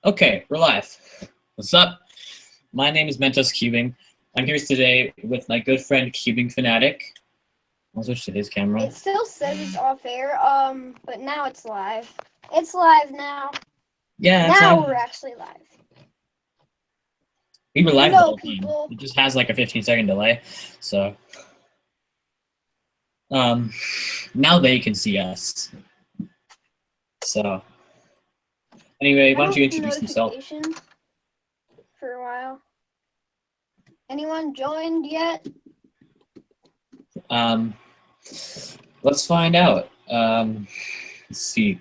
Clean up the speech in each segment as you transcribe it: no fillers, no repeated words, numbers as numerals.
Okay, we're live. What's up? My name is Mentos Cubing. I'm here today with my good friend Cubing Fanatic. I'll switch to his camera. It still says it's off air, but now it's live. It's live now. Yeah, it's now live. We're actually live. We were live Hello, the whole people. time. It just has like a 15-second delay. So now they can see us. So anyway, why don't you introduce yourself? For a while. Anyone joined yet? Let's find out. Let's see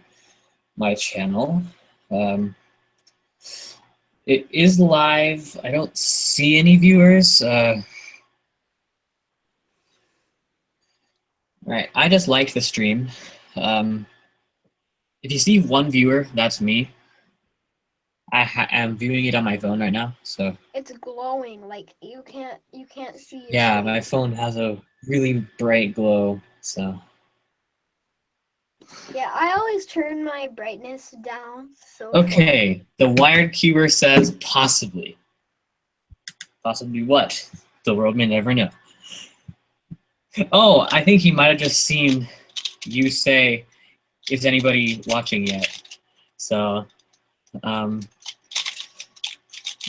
my channel. It is live. I don't see any viewers. Right, I just liked the stream. If you see one viewer, that's me. I am viewing it on my phone right now, so. It's glowing, like you can't see. Yeah, my phone has a really bright glow, so. Yeah, I always turn my brightness down. So. Okay, the Wired Cuber says possibly. Possibly what? The world may never know. Oh, I think he might have just seen you say, is anybody watching yet? So,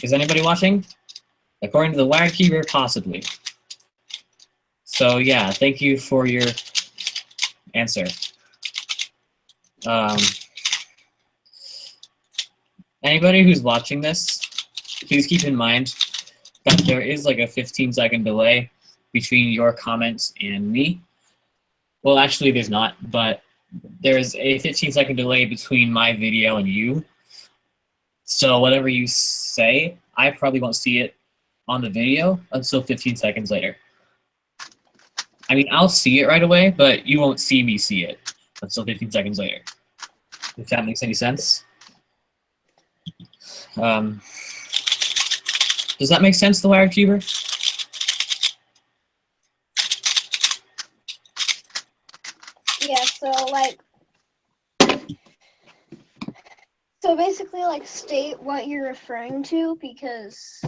is anybody watching? According to the Wired Keeper, possibly. So yeah, thank you for your answer. Anybody who's watching this, please keep in mind that there is like a 15-second delay between your comments and me. Well, actually there's not, but there's a 15-second delay between my video and you. So whatever you say, I probably won't see it on the video until 15 seconds later. I mean, I'll see it right away, but you won't see me see it until 15 seconds later. If that makes any sense. Does that make sense, the Wired Cuber? Yeah, so basically, like, state what you're referring to, because,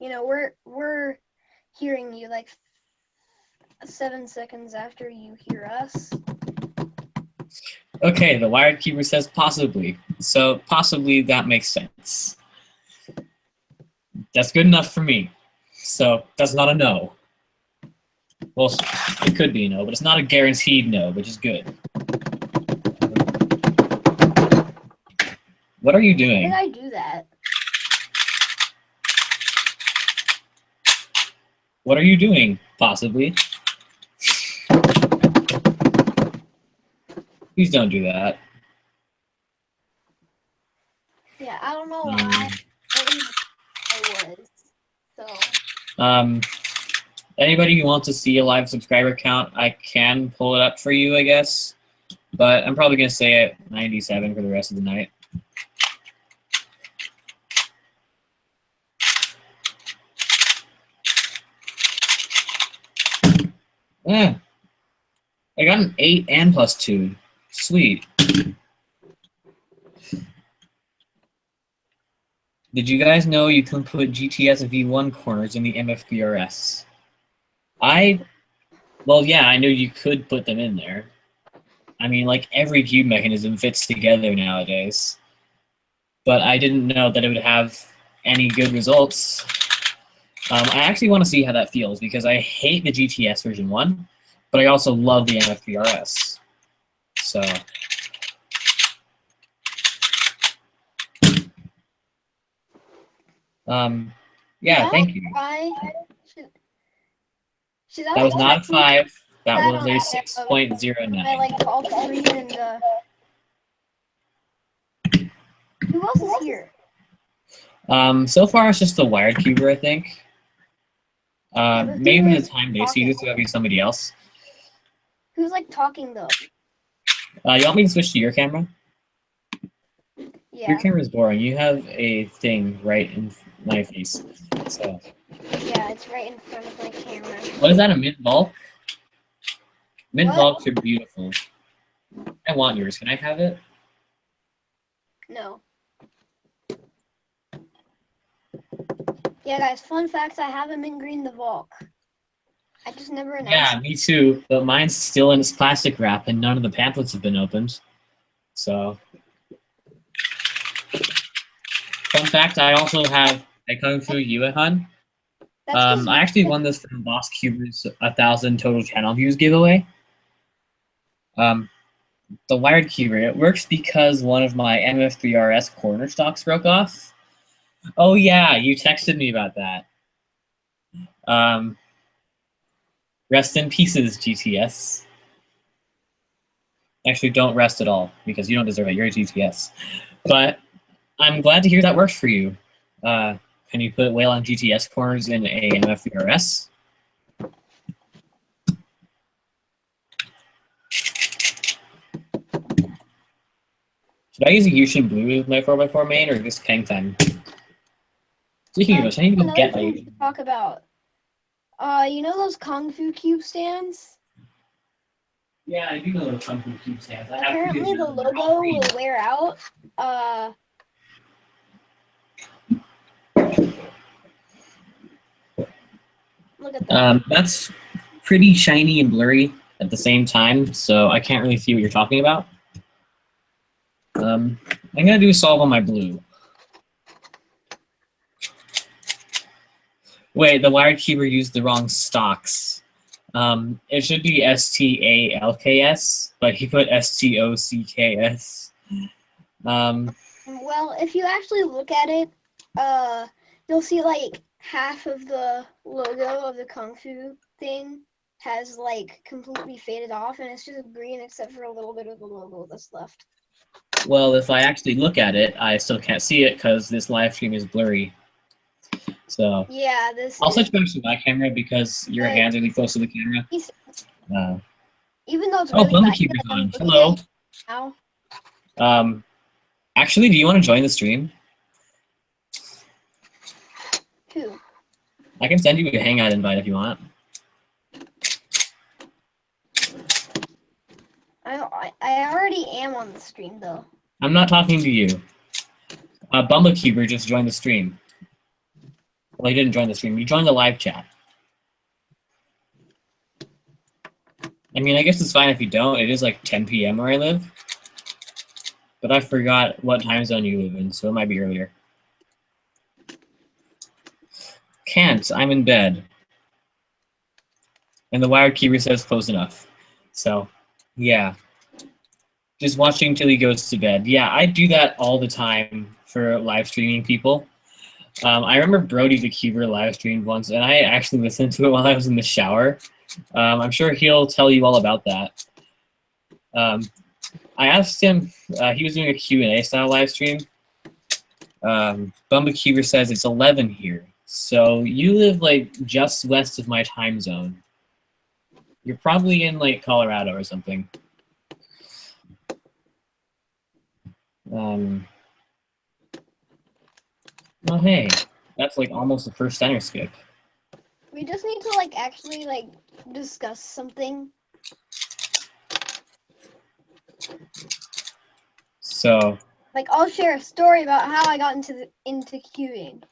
you know, we're hearing you like 7 seconds after you hear us. Okay, the Wired Cuber says possibly. So possibly that makes sense. That's good enough for me. So that's not a no. Well, it could be a no, but it's not a guaranteed no, which is good. What are you doing? Why did I do that? What are you doing, possibly? Please don't do that. Yeah, I don't know why. I was. So. Anybody who wants to see a live subscriber count, I can pull it up for you, I guess. But I'm probably going to stay at 97 for the rest of the night. Yeah. I got an 8 and +2. Sweet. Did you guys know you can put GTS V1 corners in the MFBRS? Well, yeah, I knew you could put them in there. I mean, like, every cube mechanism fits together nowadays. But I didn't know that it would have any good results. I actually want to see how that feels, because I hate the GTS version 1, but I also love the MFBRS. So. Yeah, thank you. That was not a 5. That was a 6.09. I like all three and who else is here? So far it's just the Wired Cuber, I think. Maybe by the time they see this, it'll be somebody else. Who's like talking though? You want me to switch to your camera? Yeah. Your camera's boring. You have a thing right in my face. So. Yeah, it's right in front of my camera. What is that, a mint bulk? Mint bulks are beautiful. I want yours. Can I have it? No. Yeah, guys, fun facts, I have a mint green the Volk. I just never announced Yeah, me too. But mine's still in its plastic wrap, and none of the pamphlets have been opened. So, fun fact: I also have a Kung Fu Yuehun. That's 'cause I actually won this from Boss Cuber's 1,000 total channel views giveaway. The wired keyboard, it works because one of my MF3RS corner stocks broke off. Oh yeah, you texted me about that. Rest in pieces, GTS. Actually, don't rest at all, because you don't deserve it. You're a GTS. But I'm glad to hear that works for you. Can you put whale on GTS corners in a MF3RS? Should I use a Yushin Blue with my 4x4 main, or this Kang Feng? Speaking of which, I need to go get my thing to talk about. You know those Kung Fu cube stands? Yeah, I do know those Kung Fu cube stands. Apparently the logo will wear out. Look at that. That's pretty shiny and blurry at the same time, so I can't really see what you're talking about. I'm gonna do a solve on my blue. Wait, the wired keyboard used the wrong stocks. It should be STALKS, but he put STOCKS. Well, if you actually look at it, you'll see like half of the logo of the Kung Fu thing has like completely faded off, and it's just green except for a little bit of the logo that's left. Well, if I actually look at it, I still can't see it because this live stream is blurry. So yeah, I'll switch back to my camera because your hands are really close to the camera. Even though it's really Bumblebee on. Hello. Now. Actually, do you want to join the stream? Who? I can send you a Hangout invite if you want. I already am on the stream though. I'm not talking to you. Bumblekeeper just joined the stream. Well, he didn't join the stream. He joined the live chat. I mean, I guess it's fine if you don't. It is like 10 p.m. where I live. But I forgot what time zone you live in, so it might be earlier. Can't. I'm in bed. And the wired keyboard says close enough. So, yeah. Just watching till he goes to bed. Yeah, I do that all the time for live streaming people. I remember Brody the Cuber live streamed once, and I actually listened to it while I was in the shower. I'm sure he'll tell you all about that. I asked him, he was doing a Q&A style live stream. Cuber says it's 11 here. So you live like just west of my time zone. You're probably in like Colorado or something. Oh, hey, that's like almost the first center skip. We just need to like actually like discuss something. So. Like I'll share a story about how I got into queuing.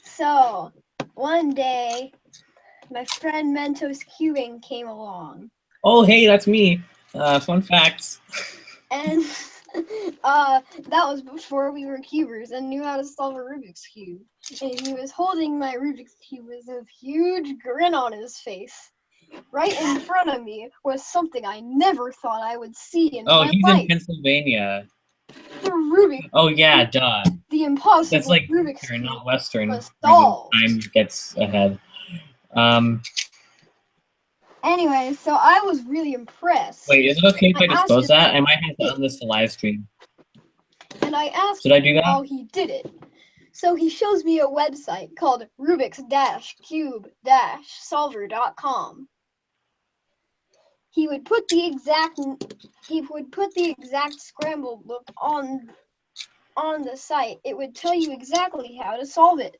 So one day, my friend Mentos Queuing came along. Oh, hey, that's me. Fun facts. And that was before we were cubers and knew how to solve a Rubik's Cube. And he was holding my Rubik's Cube with a huge grin on his face. Right in front of me was something I never thought I would see in my life. Oh, he's in Pennsylvania. The Rubik's Oh, yeah, duh. The impossible That's like Rubik's Cube not Western. was solved. Time gets ahead. Anyway, so I was really impressed. Wait, is it okay if I disclose that? I might have to end this live stream. And I asked Should I do that? how he did it. So he shows me a website called Rubik's-Cube-Solver.com. He would put the exact scramble book on the site. It would tell you exactly how to solve it.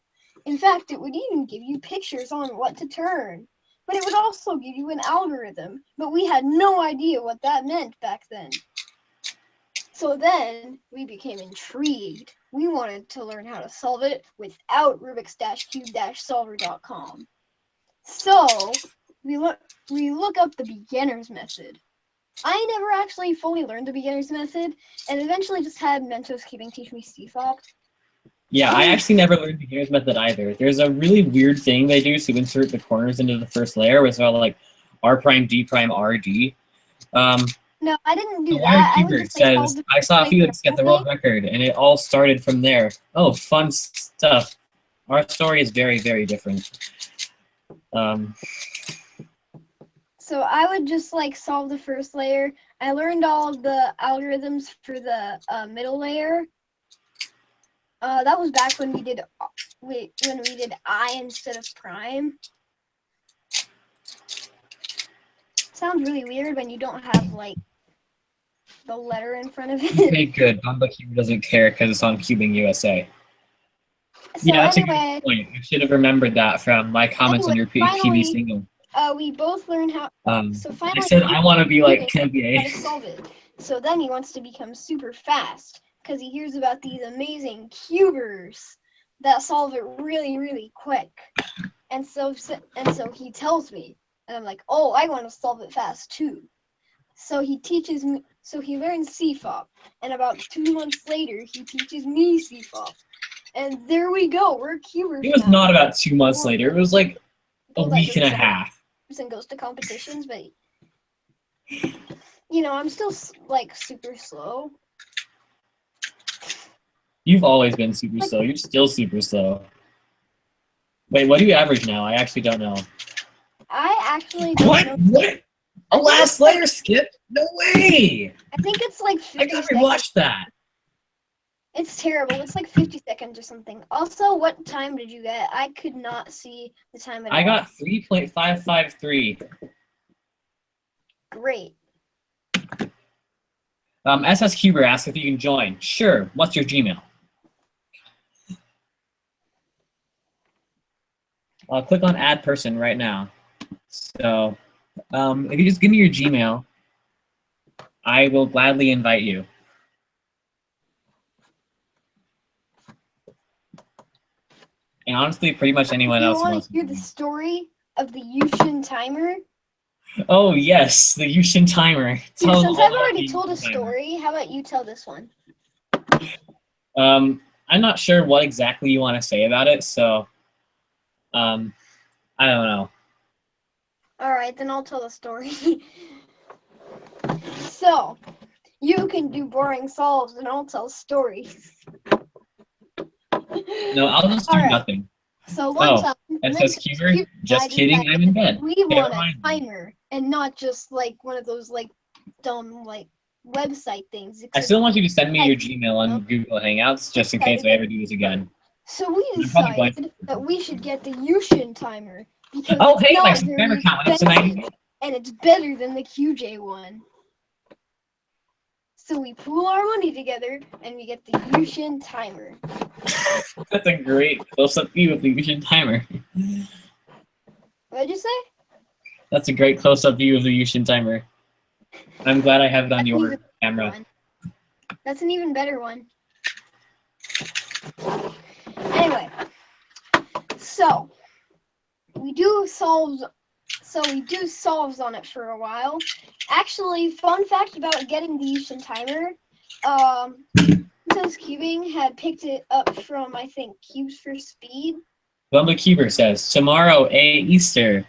In fact, it would even give you pictures on what to turn. But it would also give you an algorithm. But we had no idea what that meant back then. So then we became intrigued. We wanted to learn how to solve it without Rubik's-Cube-Solver.com. So we look up the beginner's method. I never actually fully learned the beginner's method, and eventually just had Mentos Keeping teach me CFOP. Yeah, I actually never learned beginner's method either. There's a really weird thing they do to insert the corners into the first layer, where it's all like R prime, D prime, R, D. No, I didn't do The that. I would Keeper just like solve says, the I saw layer Felix get the world normally. record, and it all started from there. Oh, fun stuff. Our story is very, very different. So I would just like solve the first layer. I learned all of the algorithms for the middle layer. That was back when we did I instead of prime. Sounds really weird when you don't have like the letter in front of it. Okay, good. Bumba Keeper doesn't care because it's on Cubing USA. So Yeah, that's a anyway, good point. I should have remembered that from my comments on your PB finally, single. we both learned how. So finally, I said I want to be like how to NBA. solve it. So then he wants to become super fast because he hears about these amazing cubers that solve it really, really quick. And so he tells me, and I'm like, oh, I want to solve it fast too. So he teaches me. So he learns CFOP, and about 2 months later, he teaches me CFOP. And there we go. We're cubers. It was now. not about 2 months later. It was like a Well, week and a half. And goes to competitions, but you know, I'm still like super slow. You've always been super slow. You're still super slow. Wait, what do you average now? I actually don't know. I actually don't know. What? A last layer skip? No way! I think it's like 50 I gotta seconds. rewatch that. It's terrible. It's like 50 seconds or something. Also, what time did you get? I could not see the time at all. I got 3.553. Great. SS Cuber asks if you can join. Sure. What's your Gmail? I'll click on add person right now. So if you just give me your Gmail, I will gladly invite you. And honestly, pretty much anyone else You wants want to hear the story of the Yushin timer? Oh, yes, the Yushin timer. Since I've already told a story, how about you tell this one? I'm not sure what exactly you want to say about it, so I don't know. All right, then I'll tell the story. So, you can do boring solves and I'll tell stories. No, I'll just do nothing. So one time, SS Cuber? Just kidding, I'm in bed. We want a timer and not just like one of those like dumb like website things. I still want you to send me your Gmail on Google Hangouts just in case I ever do this again. So we decided that we should get the Yushin timer because hey, my subscriber count went up to 90. And it's better than the QJ one. So we pool our money together and we get the Yushin timer. That's a great close-up view of the Yushin timer. What did you say? That's a great close-up view of the Yushin timer. I'm glad I have it on your camera. That's an even better one. Anyway, so we do solves on it for a while. Actually, fun fact about getting the Yushin timer, since Cubing had picked it up from, I think, Cubes for Speed. Bumba Cuber says, tomorrow, Easter.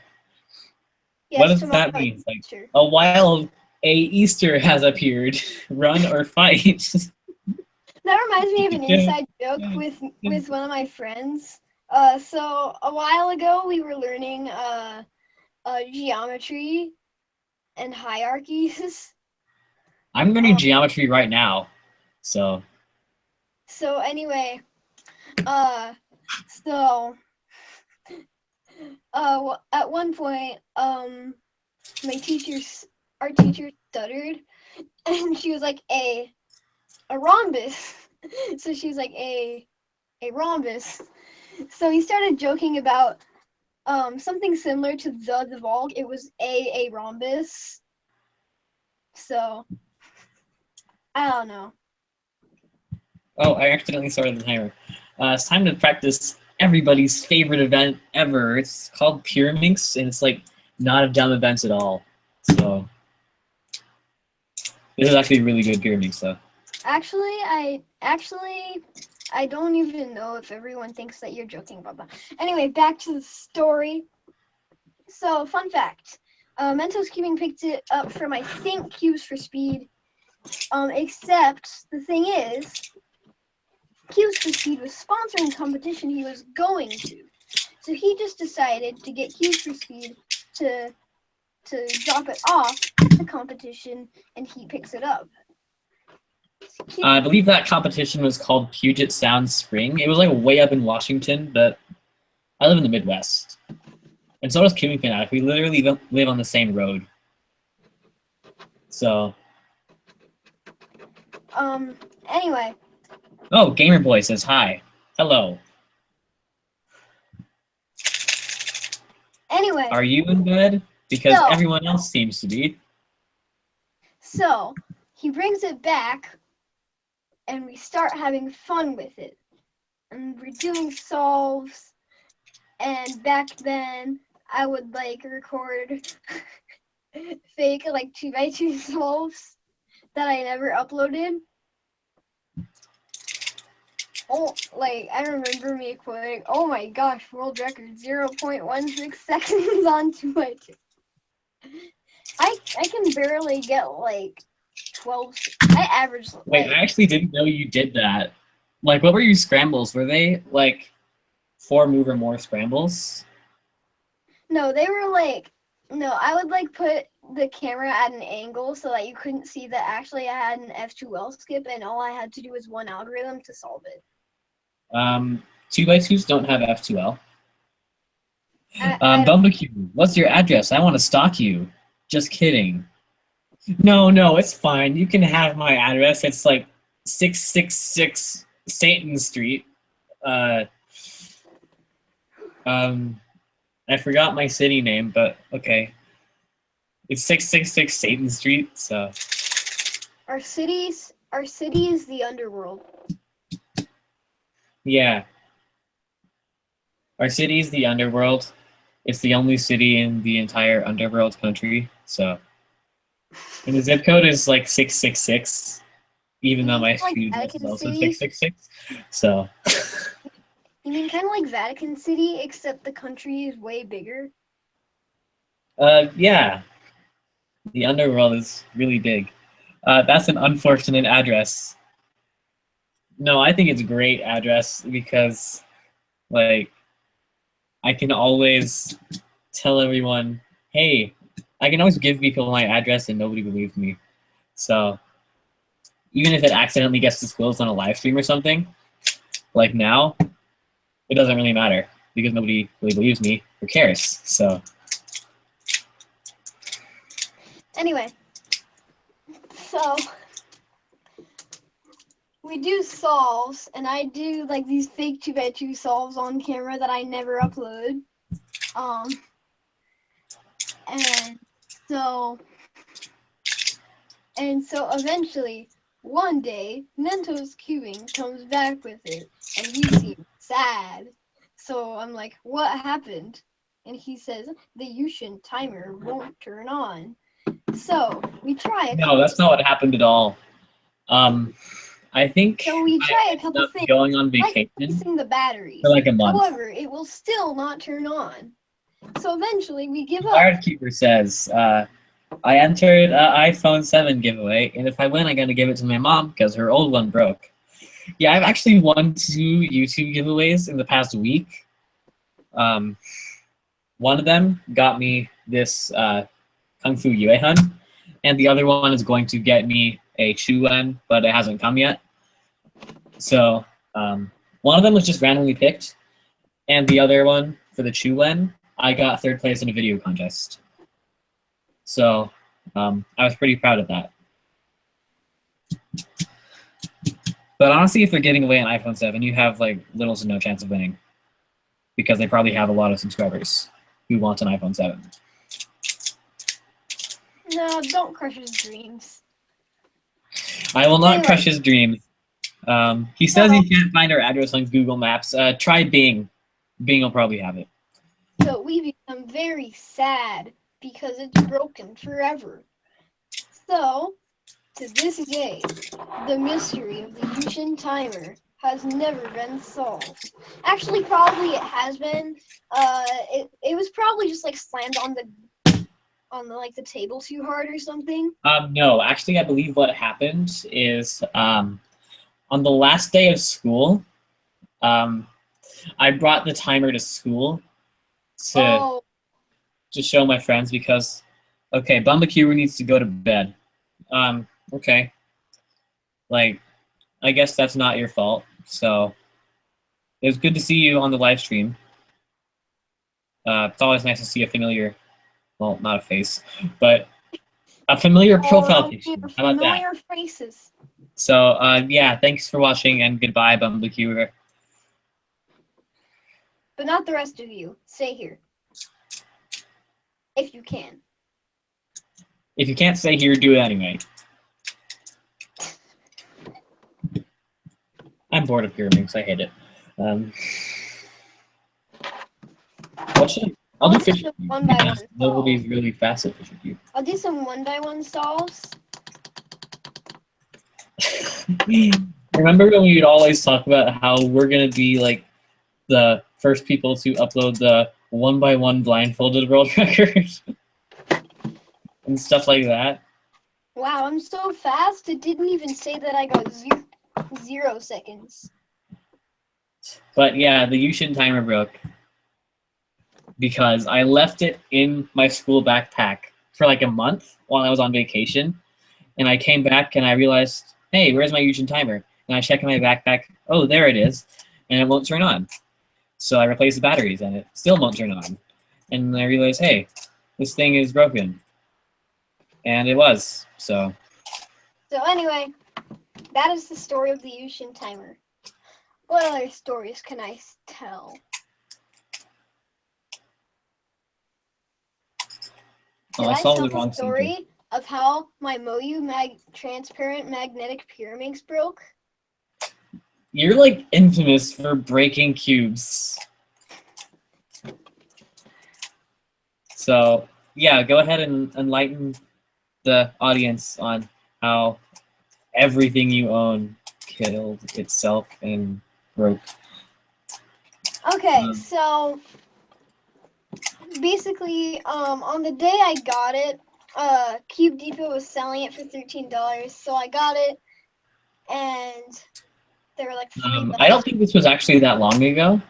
Yes, what does that mean? Like, a wild Easter has appeared. Run or fight. That reminds me of an inside joke with one of my friends. So a while ago, we were learning geometry and hierarchies. I'm learning geometry right now, so. So anyway, at one point, our teacher stuttered, and she was like a rhombus. So she was like a rhombus. So he started joking about something similar to the Volg. It was a rhombus. So I don't know. Oh, I accidentally started the timer. It's time to practice everybody's favorite event ever. It's called Pyraminx, and it's like not a dumb event at all. So this is actually a really good Pyraminx, though. Actually, I don't even know if everyone thinks that you're joking about that. Anyway, back to the story. So, fun fact. Mentos Cubing picked it up from, I think, Cubes for Speed. Except, the thing is, Cubes for Speed was sponsoring a competition he was going to. So he just decided to get Cubes for Speed to drop it off at the competition, and he picks it up. I believe that competition was called Puget Sound Spring. It was like way up in Washington, but I live in the Midwest. And so does Cubing Fanatic. We literally live on the same road. So. Anyway. Oh, Gamer Boy says hi. Hello. Anyway. Are you in bed? Because everyone else seems to be. So, he brings it back, and we start having fun with it. And we're doing solves, and back then, I would, like, record fake, like, 2x2 solves that I never uploaded. Oh, like, I remember me quoting, oh my gosh, world record, 0.16 seconds on 2x2. I can barely get, like, 12. I averaged. Wait, I actually didn't know you did that. Like, what were your scrambles? Were they, like, 4 move or more scrambles? No, they were, like, no, I would, like, put the camera at an angle so that you couldn't see that actually I had an F2L skip, and all I had to do was one algorithm to solve it. 2x2s don't have F2L. Bumblecue, what's your address? I want to stalk you. Just kidding. No, it's fine. You can have my address. It's like 666 Satan Street. I forgot my city name, but okay. It's 666 Satan Street, so. Our city is the underworld. Yeah. Our city is the underworld. It's the only city in the entire underworld country, so. And the zip code is like 666, even though my street address is also 666. So. You mean kind of like Vatican City, except the country is way bigger? Yeah. The underworld is really big. That's an unfortunate address. No, I think it's a great address because, like, I can always tell everyone, hey, I can always give people my address and nobody believes me. So even if it accidentally gets disclosed on a live stream or something, like now, it doesn't really matter because nobody really believes me or cares. So anyway, so we do solves, and I do like these fake 2x2 solves on camera that I never upload. And so eventually, one day, Mentos Cubing comes back with it, and he seems sad. So I'm like, what happened? And he says, the Yushin timer won't turn on. So we try. No, that's not what happened at all. I think so we try a couple things. Going on vacation, like replacing the batteries. For like a month. However, it will still not turn on. So eventually, we give up. Firekeeper says, I entered an iPhone 7 giveaway, and if I win, I'm going to give it to my mom because her old one broke. Yeah, I've actually won 2 YouTube giveaways in the past week. One of them got me this Kung Fu Yue Hun, and the other one is going to get me a Chu Wen, but it hasn't come yet. So one of them was just randomly picked, and the other one, for the Chu Wen, I got 3rd place in a video contest. So I was pretty proud of that. But honestly, if they're giving away an iPhone 7, you have like little to no chance of winning because they probably have a lot of subscribers who want an iPhone 7. No, don't crush his dreams. I will not Anyway. crush his dreams. He says So- he can't find our address on Google Maps. Try Bing. Bing will probably have it. So we become very sad because it's broken forever. So, to this day, the mystery of the Yushin timer has never been solved. Actually, probably it has been. It was probably just like slammed on the like the table too hard or something. No, actually, I believe what happened is on the last day of school, I brought the timer to school to show my friends because, okay, Bumbacuber needs to go to bed. Okay. Like, I guess that's not your fault. So, it was good to see you on the live stream. It's always nice to see a familiar, well, not a face, but a familiar profile picture. How about that? Familiar faces. So, yeah, thanks for watching and goodbye, Bumbacuber. But not the rest of you. Stay here. If you can. If you can't stay here, do it anyway. I'm bored of pyramids. I hate it. What should I'll do Fisher Cube. One by one. Nobody's really fast at Fisher Cube. I'll do some one-by-one solves. Remember when we would always talk about how we're gonna be like the first people to upload the one-by-one blindfolded world record and stuff like that? Wow, I'm so fast. It didn't even say that I got 0 seconds. But yeah, the Yushin timer broke because I left it in my school backpack for like a month while I was on vacation. And I came back and I realized, hey, where's my Yushin timer? And I check in my backpack, oh, there it is. And it won't turn on. So I replaced the batteries and it still won't turn on. And I realized, hey, this thing is broken. And it was, so. So anyway, that is the story of the Yushin timer. What other stories can I tell? Oh, Did I I saw tell the the wrong story of how my Moyu transparent magnetic pyramids broke? You're like infamous for breaking cubes. So yeah, go ahead and enlighten the audience on how everything you own killed itself and broke. Okay, so basically, on the day I got it, Cube Depot was selling it for $13, so I got it, and they were like $3. I don't think this was actually that long ago.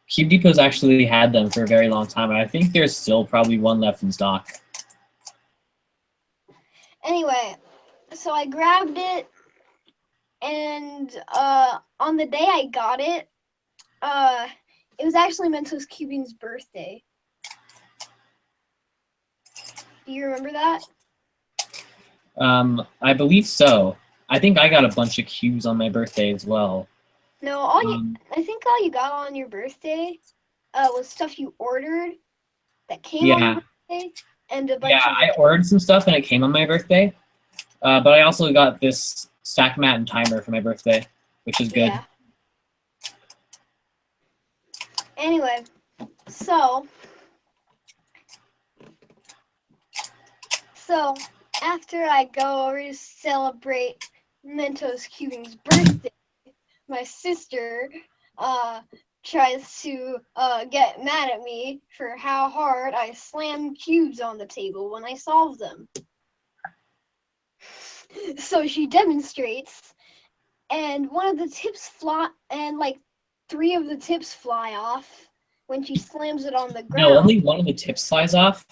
Cube Depot's actually had them for a very long time, and I think there's still probably one left in stock. Anyway, so I grabbed it, and on the day I got it, it was actually Mentos Cubing's birthday. Do you remember that? I believe so. I think I got a bunch of cubes on my birthday as well. No, I think all you got on your birthday was stuff you ordered that came on your birthday, and a bunch of. I ordered some stuff and it came on my birthday. But I also got this stack mat and timer for my birthday, which is good. Yeah. Anyway, so after I go over to celebrate Mentos Cubing's birthday, my sister tries to get mad at me for how hard I slam cubes on the table when I solve them. So she demonstrates, and one of the tips fly, and like 3 of the tips fly off when she slams it on the ground. No, only one of the tips flies off.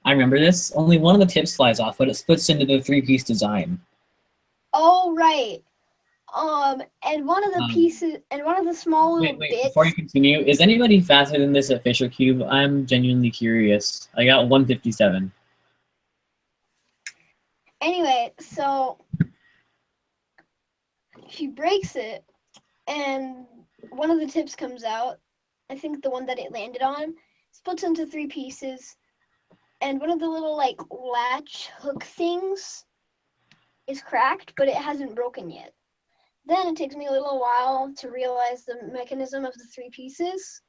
I remember this. Only one of the tips flies off, but it splits into the 3-piece design. Oh, right. And one of the pieces, and one of the small little bits. Before you continue, is anybody faster than this at Fisher Cube? I'm genuinely curious. I got 157. Anyway, so she breaks it, and one of the tips comes out. I think the one that it landed on splits into 3 pieces, and one of the little like latch hook things is cracked, but it hasn't broken yet. Then it takes me a little while to realize the mechanism of the 3 pieces.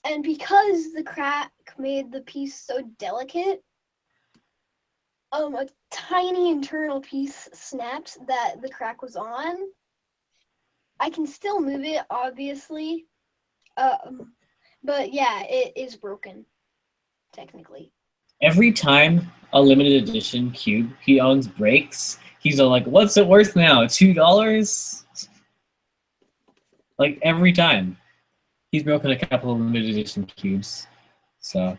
And because the crack made the piece so delicate, a tiny internal piece snapped that the crack was on. I can still move it, obviously. But yeah, it is broken, technically. Every time a limited edition cube he owns breaks, he's all like, "What's it worth now? $2?" Like every time, he's broken a couple of limited edition cubes. So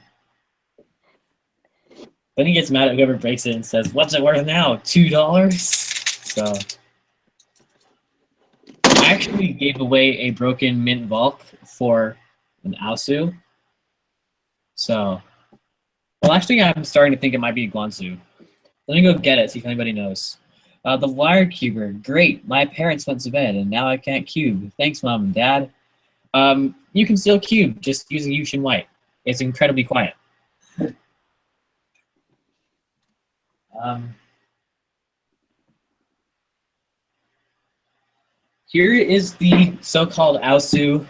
then he gets mad at whoever breaks it and says, "What's it worth now? $2?" So I actually gave away a broken mint Valk for an Aosu. So, well, actually, I'm starting to think it might be a Guansu. Let me go get it, see if anybody knows. The wire cuber, great. My parents went to bed, and now I can't cube. Thanks, Mom and Dad. You can still cube, just using Yushin White. It's incredibly quiet. Here is the so-called Aosu.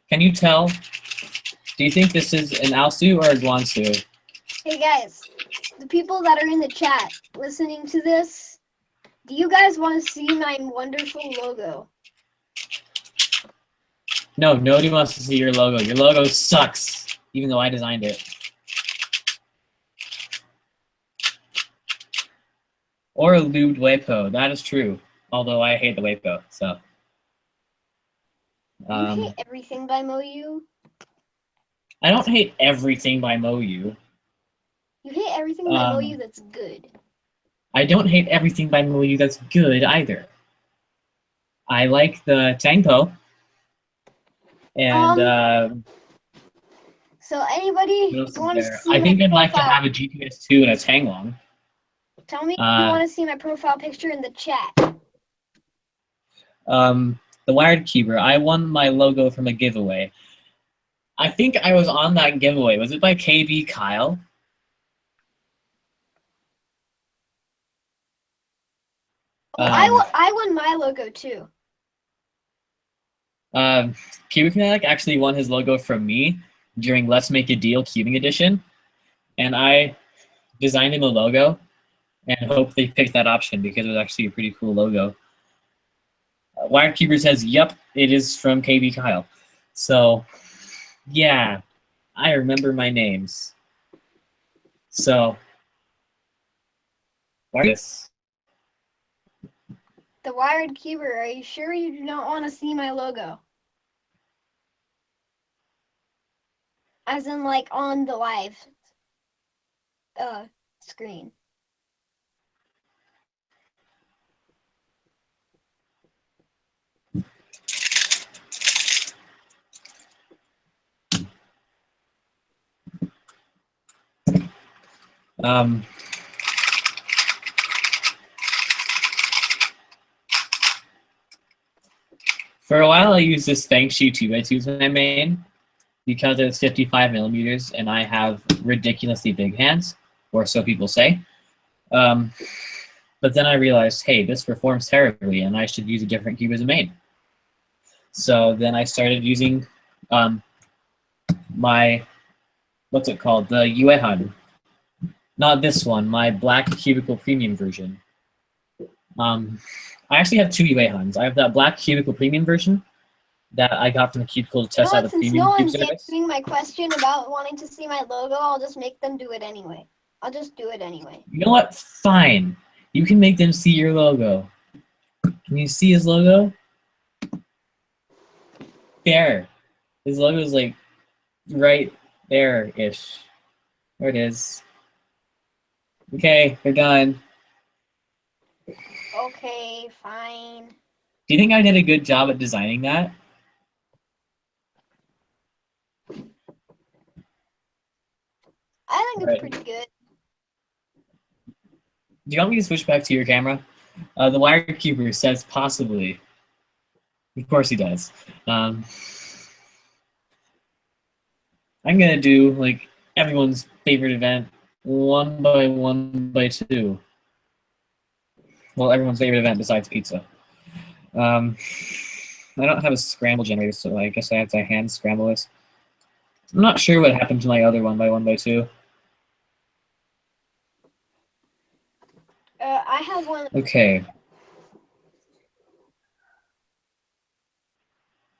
Can you tell? Do you think this is an Aosu or a Guansu? Hey guys, the people that are in the chat listening to this, do you guys want to see my wonderful logo? No, nobody wants to see your logo. Your logo sucks, even though I designed it. Or a lubed Weipo, that is true. Although I hate the Weipo, so. You hate everything by Moyu? I don't hate everything by Moyu. You hate everything by Moyu that's good. I don't hate everything by Moyu that's good either. I like the Tangpo. And so anybody want to see I think my I'd like to profile? have a GTS2 and a Tanglong. Tell me if you want to see my profile picture in the chat. The wired keeper. I won my logo from a giveaway. I think I was on that giveaway. Was it by KB Kyle? I won my logo too. Cubic Fanatic actually won his logo from me during Let's Make a Deal Cubing Edition, and I designed him a logo and hope they picked that option because it was actually a pretty cool logo. Wired Keeper says, "Yep, it is from KB Kyle." So, yeah, I remember my names. So, this. The Wired Keeper, are you sure you do not want to see my logo? As in, like, on the live screen. For a while, I used this Fangshi 2x2 as my main because it's 55 millimeters and I have ridiculously big hands, or so people say. But then I realized, hey, this performs terribly and I should use a different cube as a main. So then I started using my, what's it called, the Yuehan. Not this one, my black cubical premium version. I actually have two Yuehans. I have that black cubical premium version that I got from the cubicle to test out the premium cube service. Since no one's answering my question about wanting to see my logo, I'll just make them do it anyway. I'll just do it anyway. You know what? Fine. You can make them see your logo. Can you see his logo? There. His logo is like right there-ish. There it is. Okay, we're done. Okay, fine. Do you think I did a good job at designing that? I think it's pretty good. Do you want me to switch back to your camera? The Wired Keeper says possibly. Of course he does. I'm gonna do like everyone's favorite event, 1 by 1 by 2. Well, everyone's favorite event besides pizza. I don't have a scramble generator, so I guess I have to hand scramble this. I'm not sure what happened to my other 1x1x2. I have one. Okay.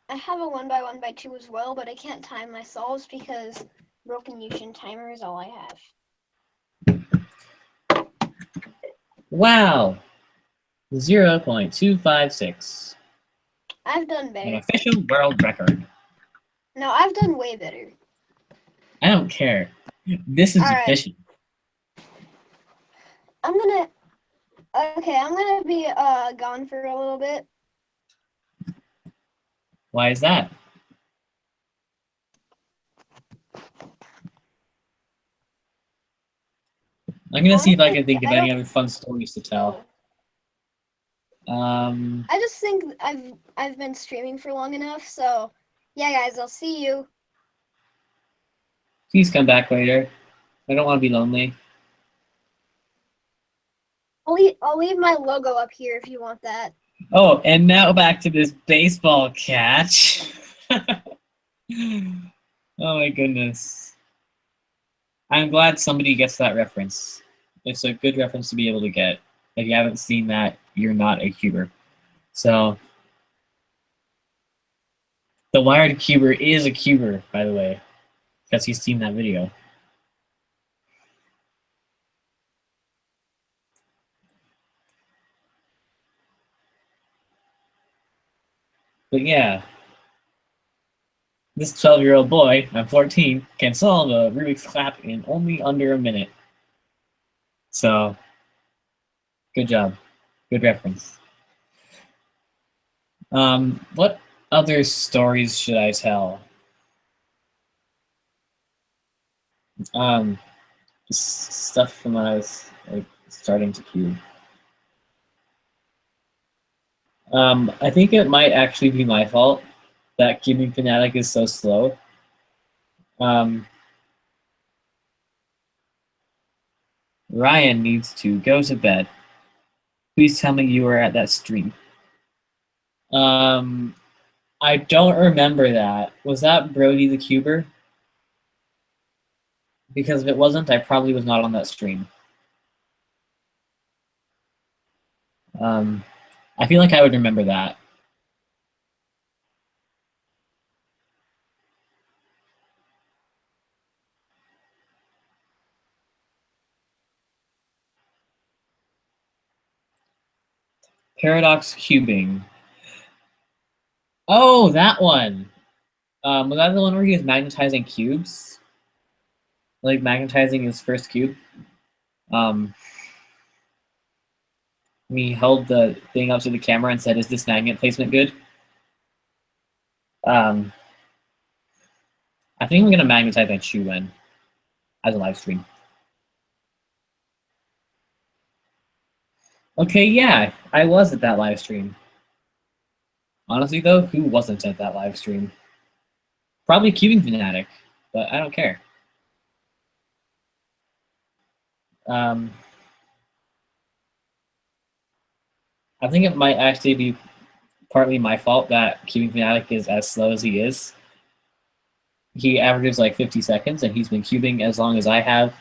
I have a 1x1x2 as well, but I can't time my solves because broken Yushin timer is all I have. Wow. 0.256. I've done An better. official world record. No, I've done way better. I don't care. This is Alright. efficient. I'm gonna be gone for a little bit. Why is that? I'm gonna see if I can think of any other fun stories to tell. I just think I've been streaming for long enough, so yeah, guys, I'll see you. Please come back later. I don't want to be lonely. I'll leave my logo up here if you want that. Oh, and now back to this baseball catch. Oh my goodness. I'm glad somebody gets that reference. It's a good reference to be able to get. If you haven't seen that, you're not a cuber. So, the wired cuber is a cuber, by the way, because he's seen that video. But yeah, this 12-year-old boy, I'm 14, can solve a Rubik's Clap in only under a minute. So, good job. Good reference. What other stories should I tell? Stuff from when I was like starting to cube. I think it might actually be my fault that cubing Fanatic is so slow. Ryan needs to go to bed. Please tell me you were at that stream. I don't remember that. Was that Brody the Cuber? Because if it wasn't, I probably was not on that stream. I feel like I would remember that. Paradox cubing. Oh, that one. Was that the one where he was magnetizing cubes? Like magnetizing his first cube? He held the thing up to the camera and said, "Is this magnet placement good?" I think I'm gonna magnetize that shoe then as a live stream. Okay, yeah, I was at that live stream. Honestly though, who wasn't at that live stream? Probably Cubing Fanatic, but I don't care. I think it might actually be partly my fault that Cubing Fanatic is as slow as he is. He averages like 50 seconds, and he's been cubing as long as I have,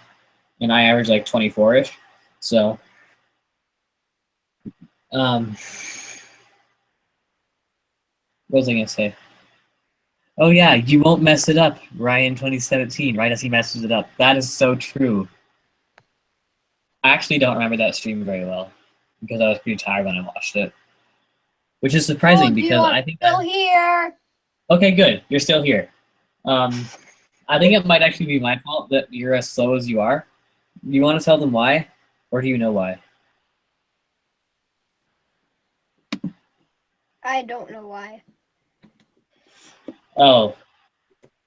and I average like 24-ish. So, what was I gonna say? Oh yeah, you won't mess it up, Ryan 2017, right as he messes it up. That is so true. I actually don't remember that stream very well because I was pretty tired when I watched it. Which is surprising because I think still here. Okay, good. You're still here. I think it might actually be my fault that you're as slow as you are. You want to tell them why? Or do you know why? I don't know why. Oh,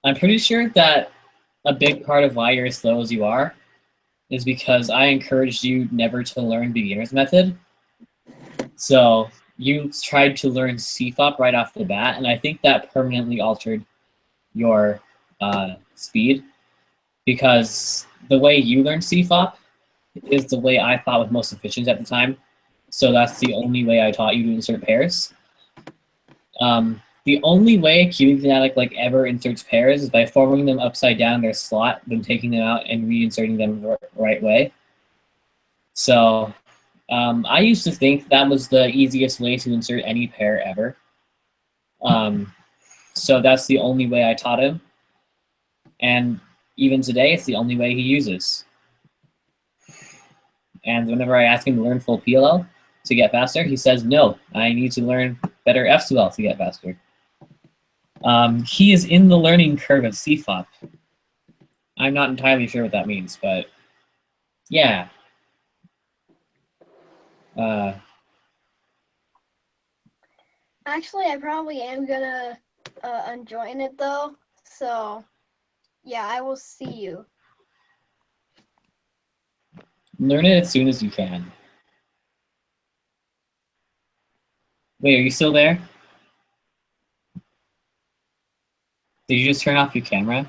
I'm pretty sure that a big part of why you're as slow as you are is because I encouraged you never to learn beginner's method. So you tried to learn CFOP right off the bat, and I think that permanently altered your speed because the way you learned CFOP is the way I thought was most efficient at the time. So that's the only way I taught you to insert pairs. The only way Cubing Fanatic like ever inserts pairs is by forming them upside down in their slot, then taking them out and reinserting them the right way. So I used to think that was the easiest way to insert any pair ever. So that's the only way I taught him. And even today, it's the only way he uses. And whenever I ask him to learn full PLL to get faster, he says, no, I need to learn better F2L to get faster. He is in the learning curve of CFOP. I'm not entirely sure what that means, but yeah. Actually, I probably am gonna unjoin it though. So, yeah, I will see you. Learn it as soon as you can. Wait, are you still there? Did you just turn off your camera?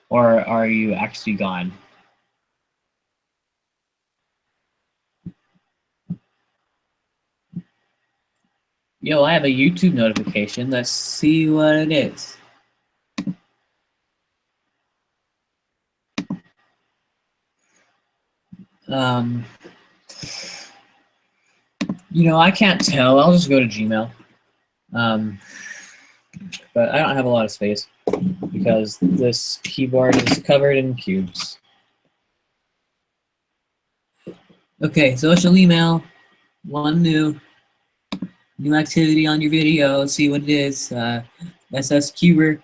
Or are you actually gone? Yo, I have a YouTube notification. Let's see what it is. You know, I can't tell. I'll just go to Gmail. But I don't have a lot of space because this keyboard is covered in cubes. Okay, social email. One new activity on your video. Let's see what it is. SS Cuber.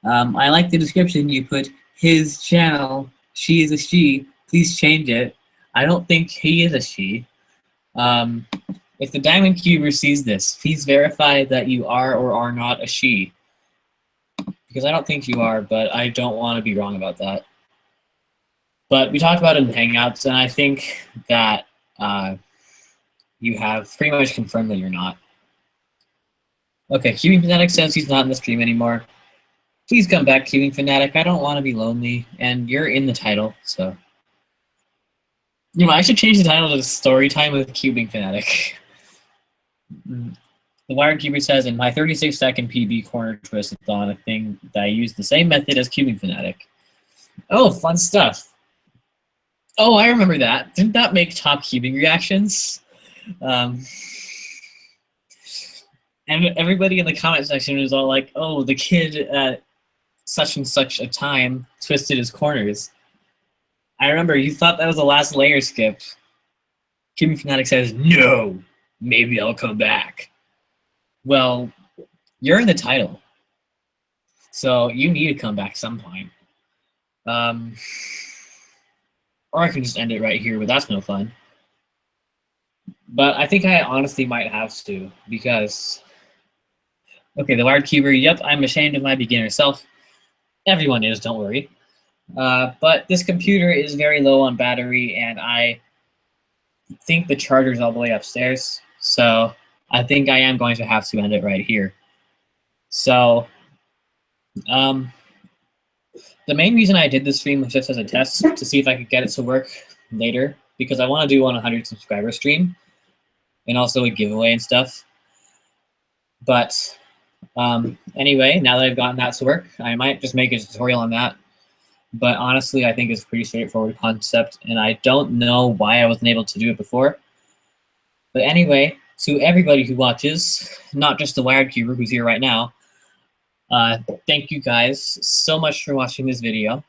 I like the description you put. His channel. She is a she. Please change it. I don't think he is a she. If the Diamond Cuber sees this, please verify that you are or are not a she. Because I don't think you are, but I don't want to be wrong about that. But we talked about it in Hangouts, and I think that you have pretty much confirmed that you're not. Okay, Cubing Fanatic says he's not in the stream anymore. Please come back, Cubing Fanatic. I don't want to be lonely, and you're in the title, so. You know, I should change the title to Story Time with Cubing Fanatic. The Wired Cuber says, in my 36-second PB corner twist on a thing that I used the same method as Cubing Fanatic. Oh, fun stuff. Oh, I remember that. Didn't that make top cubing reactions? And everybody in the comment section was all like, oh, the kid at such and such a time twisted his corners. I remember you thought that was the last layer skip. Cubing Fanatic says, no, maybe I'll come back. Well, you're in the title, so you need to come back some point. Or I can just end it right here, but that's no fun. But I think I honestly might have to, because... Okay, the Wired Cuber, yep, I'm ashamed of my beginner self. Everyone is, don't worry. But this computer is very low on battery, and I think the charger's all the way upstairs, so I think I am going to have to end it right here. So, the main reason I did this stream was just as a test to see if I could get it to work later, because I want to do a 100 subscriber stream and also a giveaway and stuff. But anyway, now that I've gotten that to work, I might just make a tutorial on that. But honestly, I think it's a pretty straightforward concept, and I don't know why I wasn't able to do it before. But anyway, to everybody who watches, not just the Wired Cuber who's here right now, thank you guys so much for watching this video.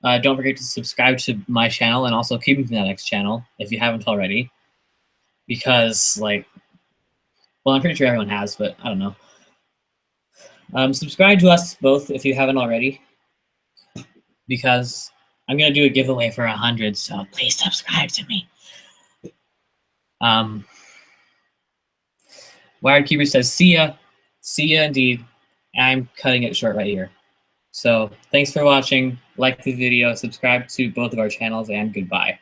Don't forget to subscribe to my channel and also Cubing Fanatic's channel if you haven't already. Because, like, well, I'm pretty sure everyone has, but I don't know. Subscribe to us both if you haven't already, because I'm going to do a giveaway for 100, so please subscribe to me. Wired Cuber says, see ya. See ya indeed. I'm cutting it short right here. So thanks for watching. Like the video, subscribe to both of our channels, and goodbye.